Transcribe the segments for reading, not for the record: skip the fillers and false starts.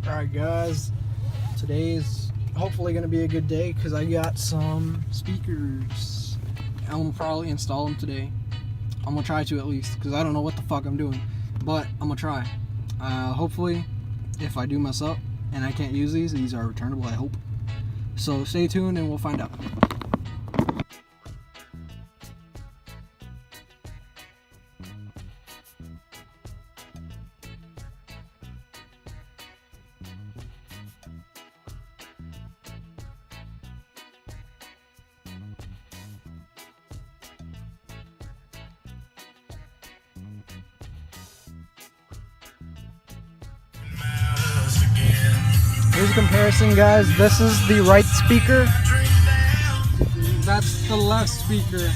Alright guys, today is hopefully going to be a good day because I got some speakers. I'm going to probably install them today. I'm going to try to at least because I don't know what the fuck I'm doing, but I'm going to try. Hopefully, if I do mess up and I can't use these are returnable, I hope. So stay tuned and we'll find out. Here's a comparison, guys. This is the right speaker. That's the left speaker.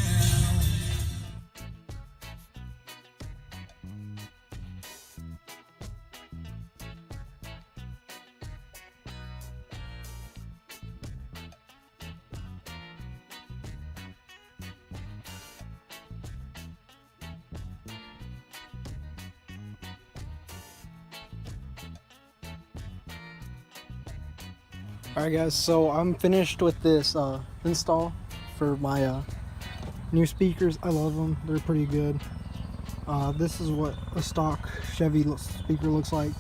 Alright guys, so I'm finished with this install for my new speakers. I love them, they're pretty good. This is what a stock Chevy speaker looks like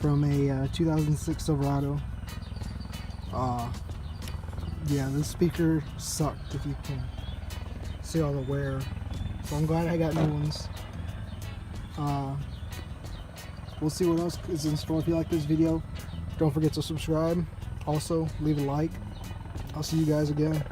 from a 2006 Silverado. Yeah, this speaker sucked, if you can see all the wear. So I'm glad I got new ones. We'll see what else is in store. If you like this video, don't forget to subscribe. Also, leave a like. I'll see you guys again.